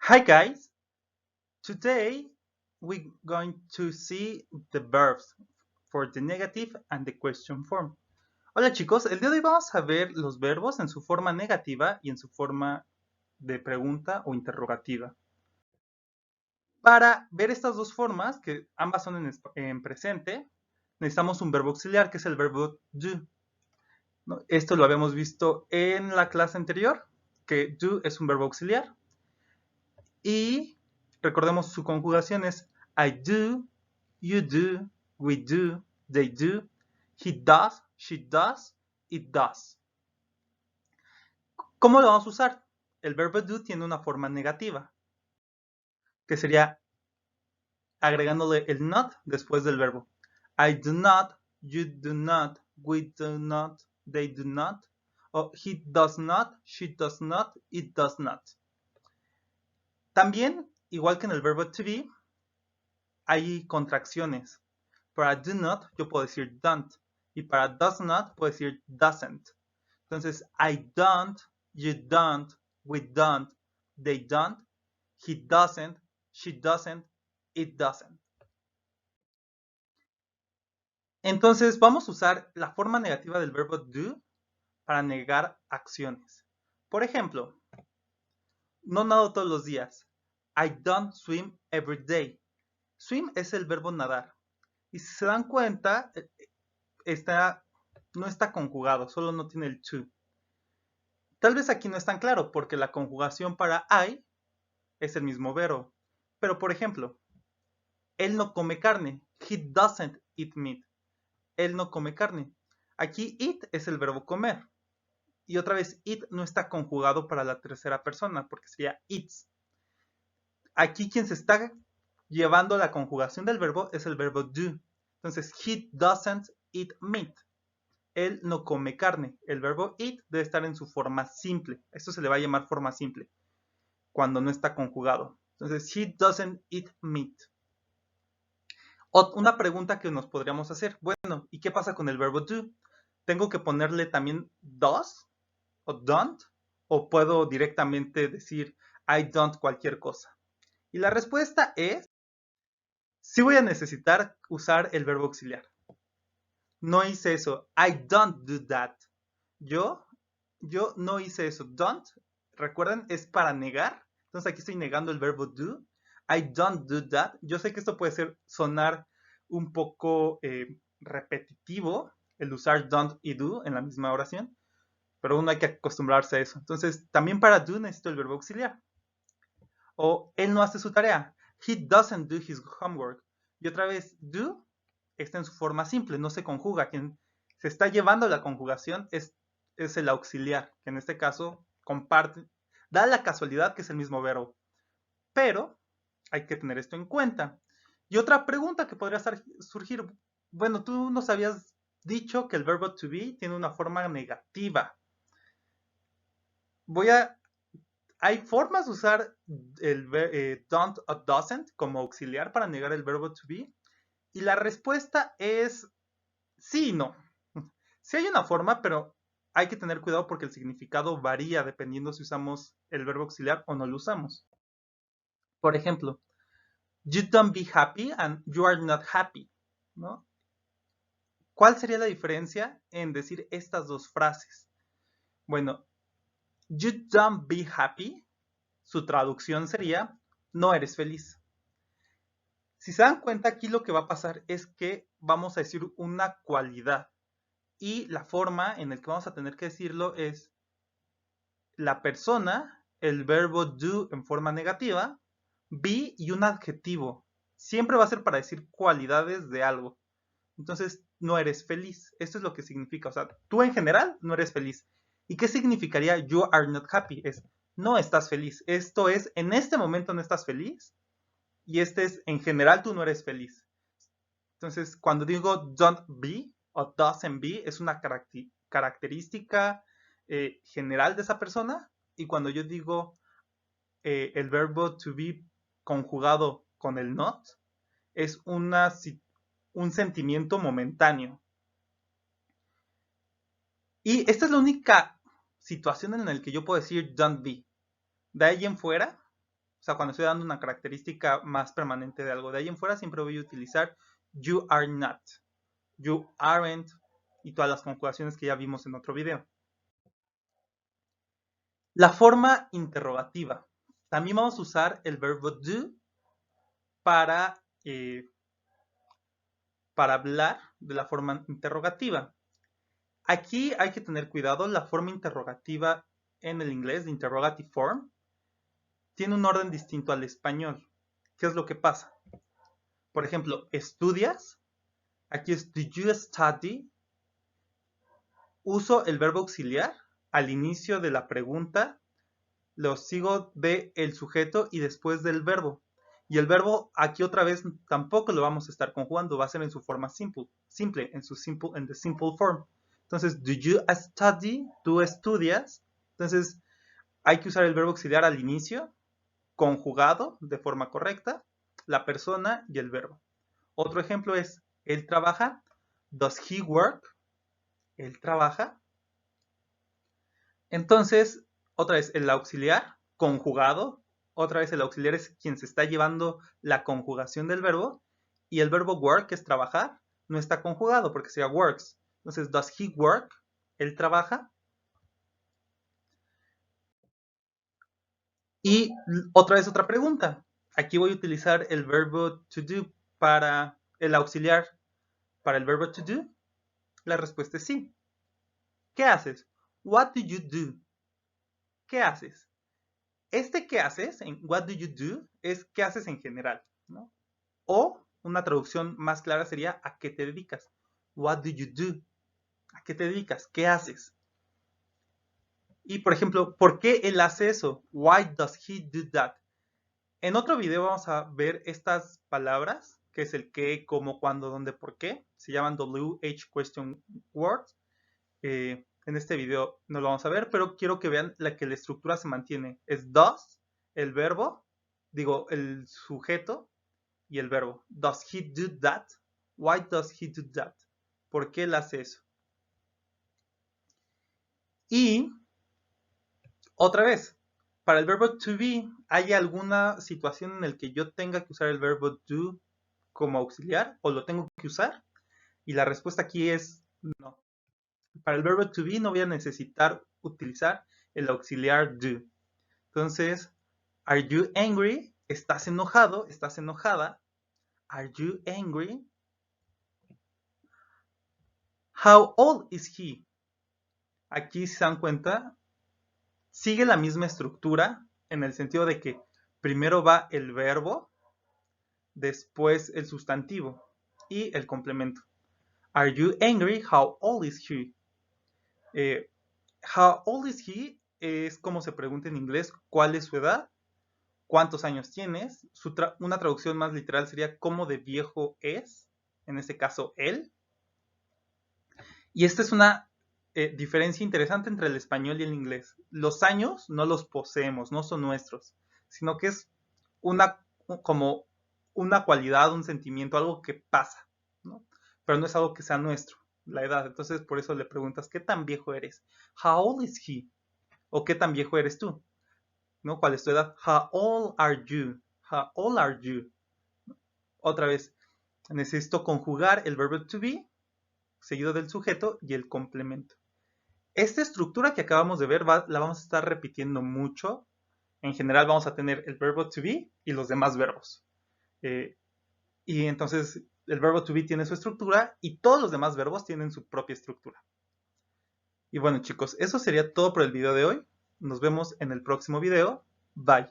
Hi guys, today we're going to see the verbs for the negative and the question form. Hola chicos, el día de hoy vamos a ver los verbos en su forma negativa y en su forma de pregunta o interrogativa. Para ver estas dos formas, que ambas son en presente, necesitamos un verbo auxiliar que es el verbo do. ¿No? Esto lo habíamos visto en la clase anterior, que do es un verbo auxiliar. Y recordemos su conjugación es I do, you do, we do, they do, he does, she does, it does. ¿Cómo lo vamos a usar? El verbo do tiene una forma negativa, que sería agregándole el not después del verbo. I do not, you do not, we do not, they do not, o he does not, she does not, it does not. También, igual que en el verbo to be, hay contracciones. Para do not yo puedo decir don't y para does not puedo decir doesn't. Entonces, I don't, you don't, we don't, they don't, he doesn't, she doesn't, it doesn't. Entonces, vamos a usar la forma negativa del verbo do para negar acciones. Por ejemplo, no nado todos los días. I don't swim every day. Swim es el verbo nadar. Y si se dan cuenta, no está conjugado, solo no tiene el to. Tal vez aquí no es tan claro porque la conjugación para I es el mismo verbo. Pero por ejemplo, él no come carne. He doesn't eat meat. Él no come carne. Aquí eat es el verbo comer. Y otra vez, eat no está conjugado para la tercera persona porque sería eats. Aquí quien se está llevando la conjugación del verbo es el verbo do. Entonces, he doesn't eat meat. Él no come carne. El verbo eat debe estar en su forma simple. Esto se le va a llamar forma simple cuando no está conjugado. Entonces, he doesn't eat meat. Una pregunta que nos podríamos hacer. Bueno, ¿y qué pasa con el verbo do? ¿Tengo que ponerle también does o don't? ¿O puedo directamente decir I don't cualquier cosa? Y la respuesta es, sí voy a necesitar usar el verbo auxiliar. No hice eso. I don't do that. Yo no hice eso. Don't, recuerden, es para negar. Entonces aquí estoy negando el verbo do. I don't do that. Yo sé que esto puede sonar un poco repetitivo, el usar don't y do en la misma oración, pero uno hay que acostumbrarse a eso. Entonces, también para do necesito el verbo auxiliar. O él no hace su tarea. He doesn't do his homework. Y otra vez, do está en su forma simple, no se conjuga. Quien se está llevando la conjugación es el auxiliar, que en este caso comparte, da la casualidad que es el mismo verbo. Pero hay que tener esto en cuenta. Y otra pregunta que podría surgir, bueno, tú nos habías dicho que el verbo to be tiene una forma negativa. Hay formas de usar el don't o doesn't como auxiliar para negar el verbo to be. Y la respuesta es sí y no. Sí hay una forma, pero hay que tener cuidado porque el significado varía dependiendo si usamos el verbo auxiliar o no lo usamos. Por ejemplo, you don't be happy and you are not happy, ¿no? ¿Cuál sería la diferencia en decir estas dos frases? Bueno, you don't be happy, su traducción sería no eres feliz. Si se dan cuenta, aquí lo que va a pasar es que vamos a decir una cualidad. Y la forma en la que vamos a tener que decirlo es la persona, el verbo do en forma negativa, be y un adjetivo. Siempre va a ser para decir cualidades de algo. Entonces, no eres feliz. Esto es lo que significa. O sea, tú en general no eres feliz. ¿Y qué significaría you are not happy? Es no estás feliz. Esto es, en este momento no estás feliz. Y este es, en general tú no eres feliz. Entonces, cuando digo don't be o doesn't be, es una característica general de esa persona. Y cuando yo digo el verbo to be conjugado con el not, es un sentimiento momentáneo. Y esta es la única situación en la que yo puedo decir don't be. De ahí en fuera, sea, cuando estoy dando una característica más permanente de algo. De ahí en fuera siempre voy a utilizar you are not, you aren't y todas las conjugaciones que ya vimos en otro video. La forma interrogativa. También vamos a usar el verbo do para hablar de la forma interrogativa. Aquí hay que tener cuidado, la forma interrogativa en el inglés, de interrogative form, tiene un orden distinto al español. ¿Qué es lo que pasa? Por ejemplo, ¿estudias? Aquí es do you study? Uso el verbo auxiliar al inicio de la pregunta, lo sigo de el sujeto y después del verbo. Y el verbo aquí otra vez tampoco lo vamos a estar conjugando, va a ser en su forma simple, en the simple form. Entonces, do you study? ¿Tú estudias? Entonces, hay que usar el verbo auxiliar al inicio, conjugado de forma correcta, la persona y el verbo. Otro ejemplo es, ¿él trabaja? Does he work? ¿Él trabaja? Entonces, otra vez, el auxiliar conjugado. Otra vez, el auxiliar es quien se está llevando la conjugación del verbo. Y el verbo work, que es trabajar, no está conjugado porque sería works. Entonces, does he work? ¿Él trabaja? Y otra vez otra pregunta. Aquí voy a utilizar el verbo to do para el auxiliar. Para el verbo to do, la respuesta es sí. ¿Qué haces? What do you do? ¿Qué haces? Este ¿qué haces? En what do you do es ¿qué haces en general? ¿No? O una traducción más clara sería ¿a qué te dedicas? What do you do? ¿A qué te dedicas? ¿Qué haces? Y por ejemplo, ¿por qué él hace eso? Why does he do that? En otro video vamos a ver estas palabras, que es el qué, cómo, cuándo, dónde, por qué. Se llaman WH question words. En este video no lo vamos a ver, pero quiero que vean que la estructura se mantiene. Es does, el verbo, digo, el sujeto y el verbo. Does he do that? Why does he do that? ¿Por qué él hace eso? Y otra vez, para el verbo to be, ¿hay alguna situación en la que yo tenga que usar el verbo do como auxiliar o lo tengo que usar? Y la respuesta aquí es no. Para el verbo to be no voy a necesitar utilizar el auxiliar do. Entonces, are you angry? ¿Estás enojado? ¿Estás enojada? Are you angry? How old is he? Aquí, si se dan cuenta, sigue la misma estructura en el sentido de que primero va el verbo, después el sustantivo y el complemento. Are you angry? How old is he? How old is he es como se pregunta en inglés cuál es su edad, cuántos años tienes. Una traducción más literal sería cómo de viejo es, en este caso él. Y esta es una diferencia interesante entre el español y el inglés. Los años no los poseemos, no son nuestros, sino que es como una cualidad, un sentimiento, algo que pasa, ¿no? Pero no es algo que sea nuestro, la edad. Entonces, por eso le preguntas, ¿qué tan viejo eres? How old is he? ¿O qué tan viejo eres tú? ¿No? ¿Cuál es tu edad? How old are you? How old are you? Otra vez, necesito conjugar el verbo to be, seguido del sujeto y el complemento. Esta estructura que acabamos de ver la vamos a estar repitiendo mucho. En general vamos a tener el verbo to be y los demás verbos. Y entonces el verbo to be tiene su estructura y todos los demás verbos tienen su propia estructura. Y bueno chicos, eso sería todo por el video de hoy. Nos vemos en el próximo video. Bye.